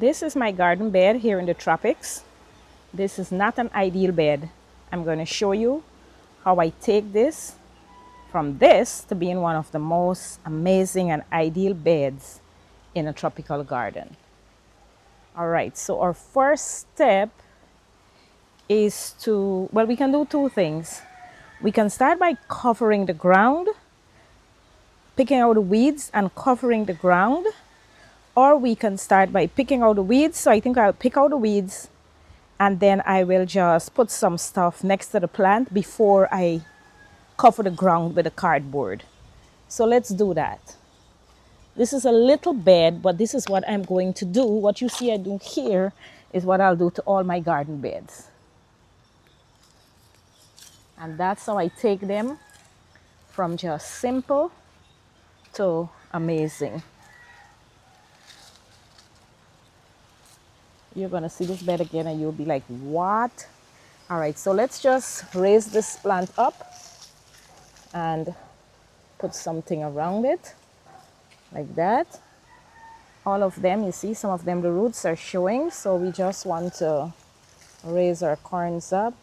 This is my garden bed here in the tropics. This is not an ideal bed. I'm going to show you how I take this from this to being one of the most amazing and ideal beds in a tropical garden. All right, so our first step is to, well, we can do two things. We can start by covering the ground, picking out the weeds and covering the ground, or we can start by picking out the weeds. So I think I'll pick out the weeds and then I will just put some stuff next to the plant before I cover the ground with the cardboard. So let's do that. This is a little bed, but this is what I'm going to do. What you see I do here is what I'll do to all my garden beds. And that's how I take them from just simple to amazing. You're going to see this bed again and you'll be like, what? All right, so let's just raise this plant up and put something around it like that. All of them, you see, some of them, the roots are showing. So we just want to raise our corns up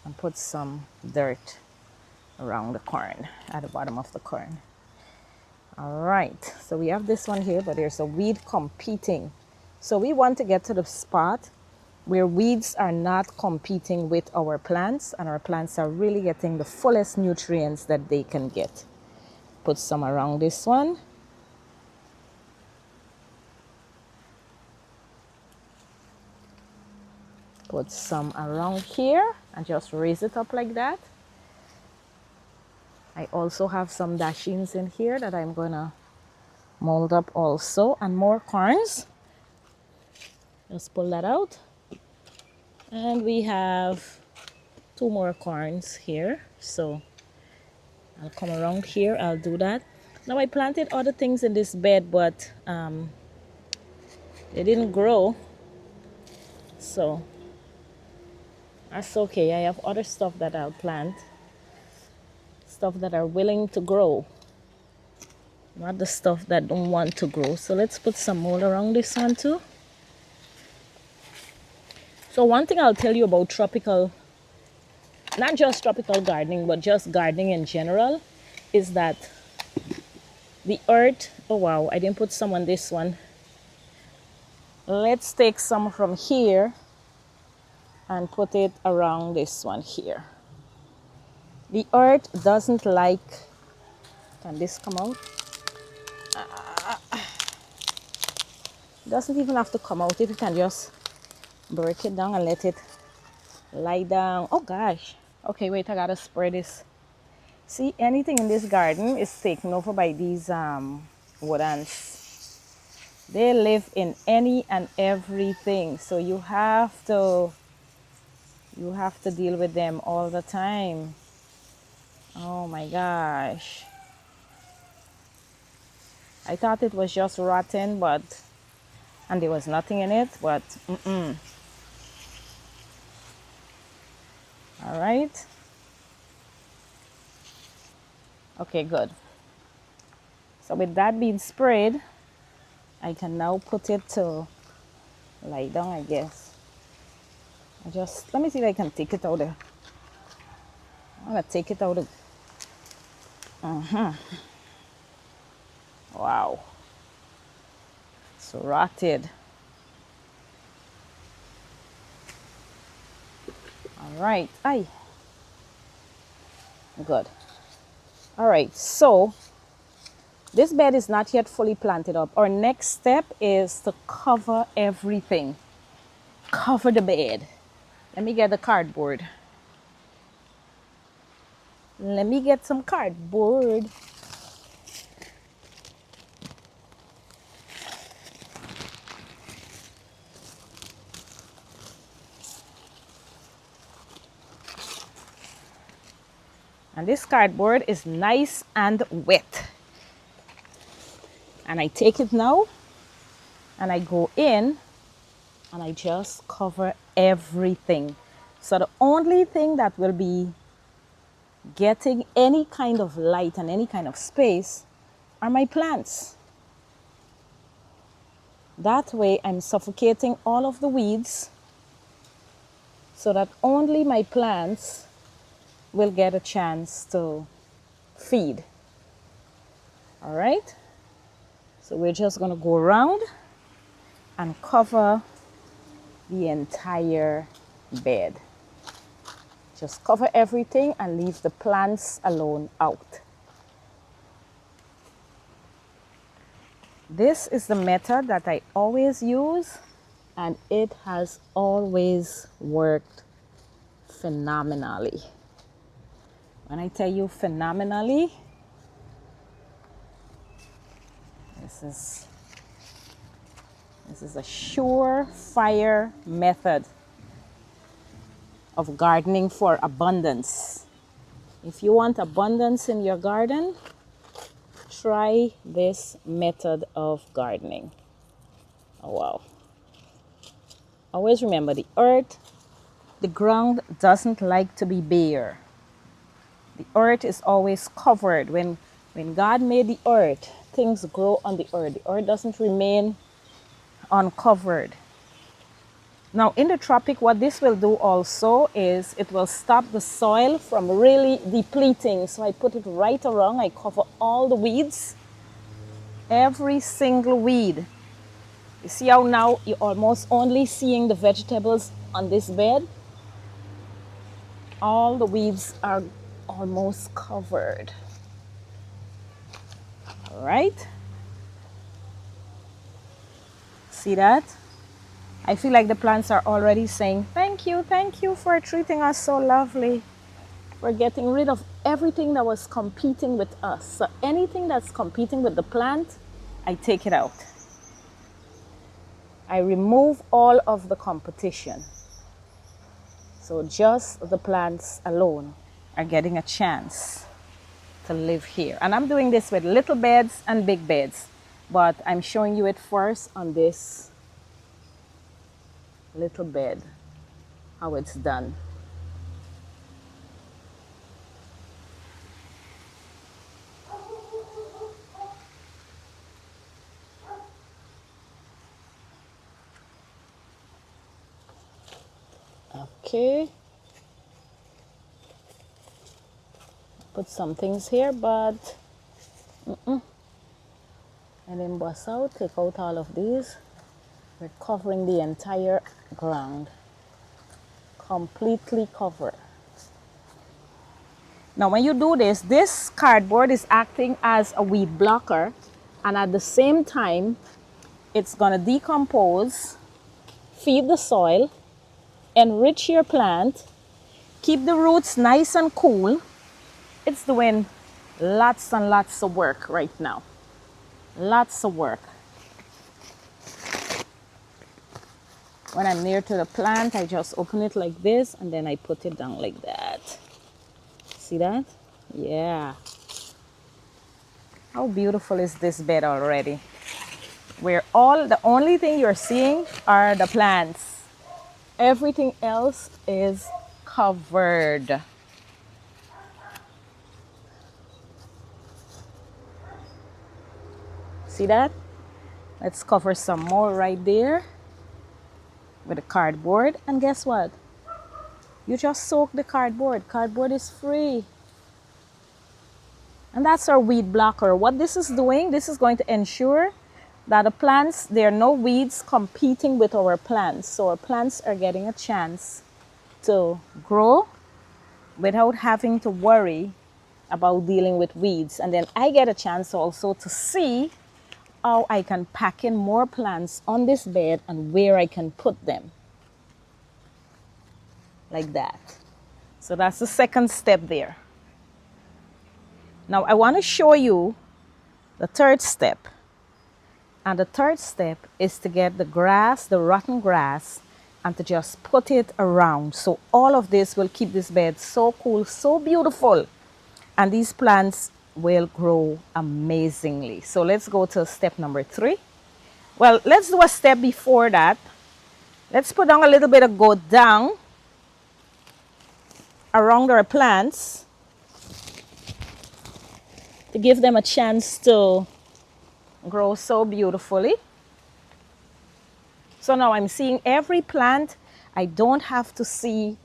and put some dirt around the corn, at the bottom of the corn. All right, so we have this one here, but there's a weed competing. So we want to get to the spot where weeds are not competing with our plants and our plants are really getting the fullest nutrients that they can get. Put some around this one. Put some around here and just raise it up like that. I also have some dashings in here that I'm gonna mold up also, and more corns. Just pull that out. And we have 2 more corns here. So I'll come around here, I'll do that. Now I planted other things in this bed, but they didn't grow. So that's okay. I have other stuff that I'll plant. Stuff that are willing to grow. Not the stuff that don't want to grow. So let's put some mold around this one too. So one thing I'll tell you about tropical, not just tropical gardening, but just gardening in general, is that the earth, oh wow, I didn't put some on this one. Let's take some from here and put it around this one here. The earth doesn't like, can this come out? Doesn't even have to come out if you can just break it down and let it lie down. Oh gosh. Okay, wait, I gotta spray this. See, anything in this garden is taken over by these wood ants. They live in any and everything. So you have to deal with them all the time. Oh my gosh. I thought it was just rotten, and there was nothing in it, but all right. Okay, good. So with that being sprayed, I can now put it to lie down, I guess. Let me see if I can take it out of, I'm gonna take it out of, wow. It's rotted. All right, aye. Good. All right, so this bed is not yet fully planted up. Our next step is to cover everything. Cover the bed. Let me get the cardboard. Let me get some cardboard. And this cardboard is nice and wet. And I take it now and I go in and I just cover everything. So the only thing that will be getting any kind of light and any kind of space are my plants. That way I'm suffocating all of the weeds so that only my plants will get a chance to feed. All right? So we're just going to go around and cover the entire bed. Just cover everything and leave the plants alone out. This is the method that I always use, and it has always worked phenomenally. When I tell you phenomenally, this is a surefire method of gardening for abundance. If you want abundance in your garden, try this method of gardening. Oh wow. Always remember, the earth, the ground doesn't like to be bare. The earth is always covered. When God made the earth, things grow on the earth. The earth doesn't remain uncovered. Now in the tropic, what this will do also is it will stop the soil from really depleting. So I put it right around. I cover all the weeds, every single weed. You see how now you're almost only seeing the vegetables on this bed? All the weeds are almost covered. All right? See that? I feel like the plants are already saying, thank you for treating us so lovely. We're getting rid of everything that was competing with us. So anything that's competing with the plant, I take it out. I remove all of the competition. So just the plants alone are getting a chance to live here. And I'm doing this with little beds and big beds, but I'm showing you it first on this little bed, how it's done. Okay. Put some things here, but and then bust out, take out all of these. We're covering the entire ground. Completely covered. Now when you do this, this cardboard is acting as a weed blocker, and at the same time, it's gonna decompose, feed the soil, enrich your plant, keep the roots nice and cool. It's doing lots and lots of work right now. Lots of work. When I'm near to the plant, I just open it like this and then I put it down like that. See that? Yeah. How beautiful is this bed already? The only thing you're seeing are the plants. Everything else is covered. See that? Let's cover some more right there with the cardboard. And guess what? You just soak the cardboard. Cardboard is free. And that's our weed blocker. What this is doing, this is going to ensure that the plants, there are no weeds competing with our plants. So our plants are getting a chance to grow without having to worry about dealing with weeds. And then I get a chance also to see how I can pack in more plants on this bed and where I can put them. Like that. So that's the second step there. Now I want to show you the third step. And the third step is to get the grass, the rotten grass, and to just put it around. So all of this will keep this bed so cool, so beautiful. And these plants will grow amazingly. So let's go to step number 3. Well, let's do a step before that. Let's put down a little bit of goat dung around our plants to give them a chance to grow so beautifully. So now I'm seeing every plant. I don't have to see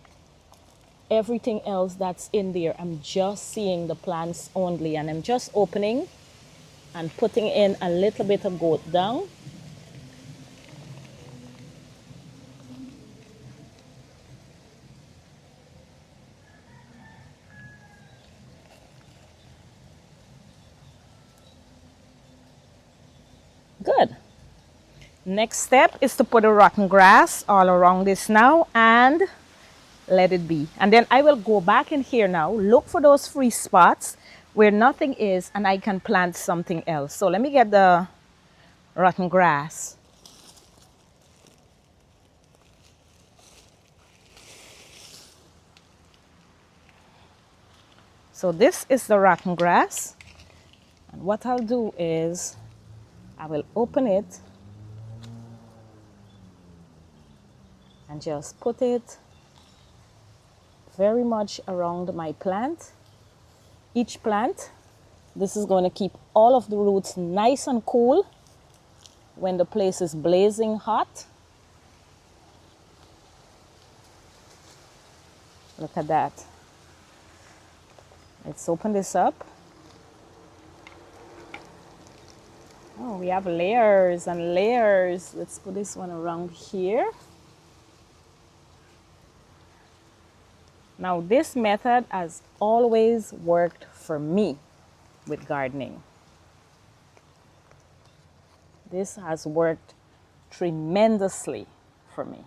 everything else that's in there. I'm just seeing the plants only, and I'm just opening and putting in a little bit of goat dung. Good. Next step is to put a rotten grass all around this now and let it be. And then I will go back in here now, look for those free spots where nothing is, and I can plant something else. So let me get the rotten grass. So this is the rotten grass. And what I'll do is I will open it and just put it very much around my plant. Each plant, this is going to keep all of the roots nice and cool when the place is blazing hot. Look at that. Let's open this up. Oh, we have layers and layers. Let's put this one around here. Now, this method has always worked for me with gardening. This has worked tremendously for me.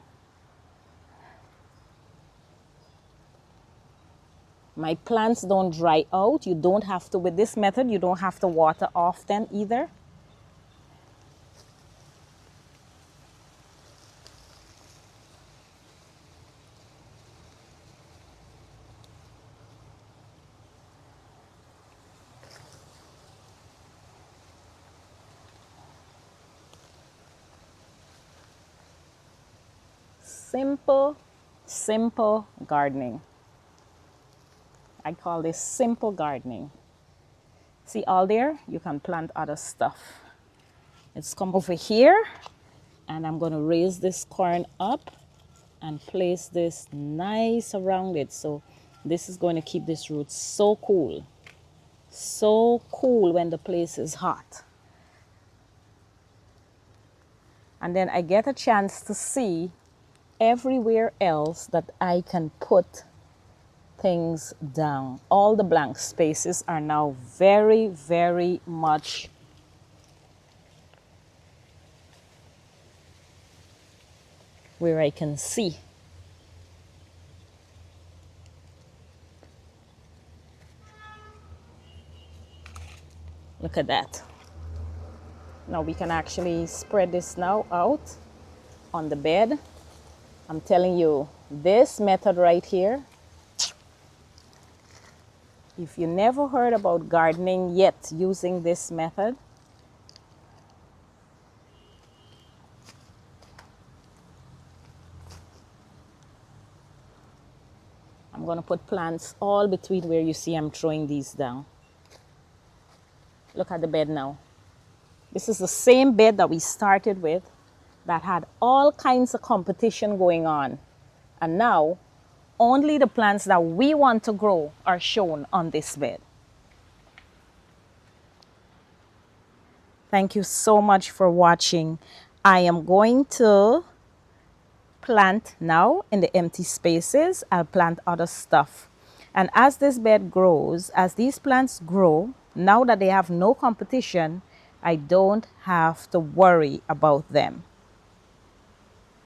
My plants don't dry out. You don't have to, with this method, you don't have to water often either. Simple gardening. I call this simple gardening. See all there? You can plant other stuff. Let's come over here, and I'm going to raise this corn up and place this nice around it. So this is going to keep this root so cool when the place is hot. And then I get a chance to see everywhere else that I can put things down. All the blank spaces are now very, very much where I can see. Look at that. Now we can actually spread this now out on the bed. I'm telling you, this method right here, if you never heard about gardening yet using this method, I'm going to put plants all between where you see I'm throwing these down. Look at the bed now. This is the same bed that we started with that had all kinds of competition going on. And now, only the plants that we want to grow are shown on this bed. Thank you so much for watching. I am going to plant now in the empty spaces. I'll plant other stuff. And as this bed grows, as these plants grow, now that they have no competition, I don't have to worry about them.